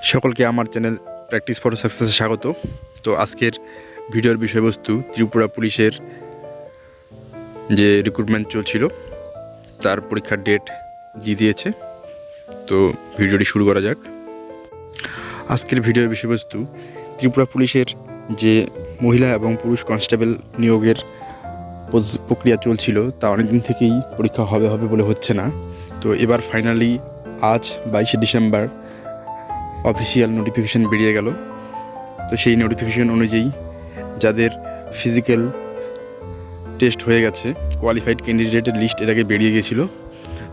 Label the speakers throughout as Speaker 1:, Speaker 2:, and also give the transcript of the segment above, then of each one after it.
Speaker 1: সকলকে আমার channel practice for সাকসেসে স্বাগত। তো আজকের ভিডিওর বিষয়বস্তু ত্রিপুরা পুলিশের যে রিক্রুটমেন্ট চলছিল তার পরীক্ষার ডেট দিয়ে দিয়েছে। তো ভিডিওটি শুরু করা যাক। আজকের ভিডিওর বিষয়বস্তু ত্রিপুরা পুলিশের যে মহিলা এবং পুরুষ কনস্টেবল নিয়োগের প্রক্রিয়া চলছিল তা অনেকদিন থেকেই পরীক্ষা হবে বলে হচ্ছে না। তো এবার ফাইনালি আজ 22শে ডিসেম্বর অফিসিয়াল নোটিফিকেশান বেরিয়ে গেল। তো সেই নোটিফিকেশান অনুযায়ী যাদের ফিজিক্যাল টেস্ট হয়ে গেছে, কোয়ালিফাইড ক্যান্ডিডেটের লিস্ট এর আগে বেরিয়ে গেছিলো।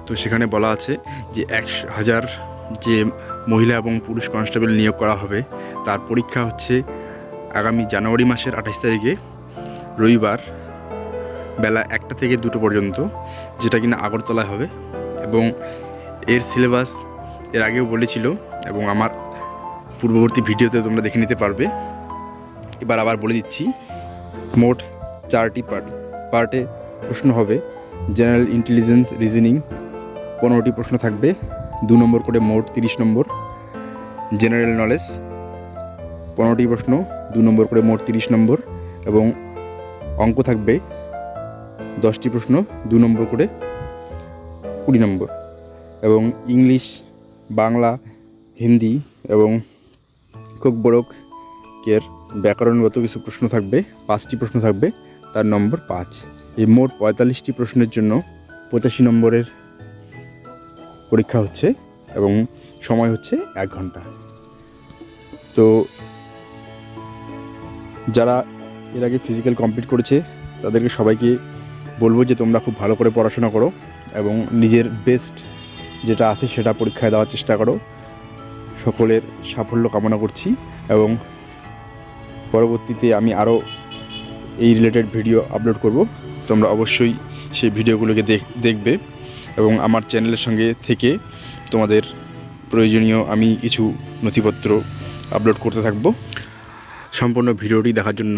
Speaker 1: তো সেখানে বলা আছে যে 1000 যে মহিলা এবং পুরুষ কনস্টেবল নিয়োগ করা হবে তার পরীক্ষা হচ্ছে আগামী জানুয়ারি মাসের 28 তারিখে রবিবার বেলা 1টা থেকে 2টো পর্যন্ত, যেটা কিনা আগরতলায় হবে। এবং এর সিলেবাস এর আগেও বলেছিল এবং আমার পূর্ববর্তী ভিডিওতে তোমরা দেখে নিতে পারবে। এবার আবার বলে দিচ্ছি, মোট 4টি পার্টে প্রশ্ন হবে। জেনারেল ইন্টেলিজেন্স রিজনিং 15টি প্রশ্ন থাকবে, 2 নম্বর করে মোট 30 নম্বর। জেনারেল নলেজ 15টি প্রশ্ন, 2 নম্বর করে মোট 30 নম্বর। এবং অঙ্ক থাকবে 10টি প্রশ্ন, 2 নম্বর করে 20 নম্বর। এবং ইংলিশ, বাংলা, হিন্দি এবং কোকবরকের ব্যাকরণগত কিছু প্রশ্ন থাকবে, 5টি প্রশ্ন থাকবে, তার নম্বর 5। এই মোট 45টি প্রশ্নের জন্য 85 নম্বরের পরীক্ষা হচ্ছে এবং সময় হচ্ছে 1 ঘন্টা। তো যারা এর আগে ফিজিক্যাল কমপ্লিট করেছে তাদেরকে সবাইকে বলবো যে তোমরা খুব ভালো করে পড়াশোনা করো এবং নিজের বেস্ট যেটা আছে সেটা পরীক্ষায় দেওয়ার চেষ্টা করো। সকলের সাফল্য কামনা করছি এবং পরবর্তীতে আমি আরও এই রিলেটেড ভিডিও আপলোড করব। তোমরা অবশ্যই সেই ভিডিওগুলোকে দেখবে এবং আমার চ্যানেলের সঙ্গে থেকে তোমাদের প্রয়োজনীয় আমি কিছু নথিপত্র আপলোড করতে থাকব। সম্পূর্ণ ভিডিওটি দেখার জন্য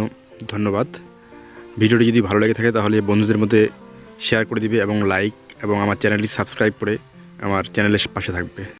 Speaker 1: ধন্যবাদ। ভিডিওটি যদি ভালো লেগে থাকে তাহলে বন্ধুদের মধ্যে শেয়ার করে দিবে এবং লাইক এবং আমার চ্যানেলটি সাবস্ক্রাইব করে আমার চ্যানেলের পাশে থাকবে।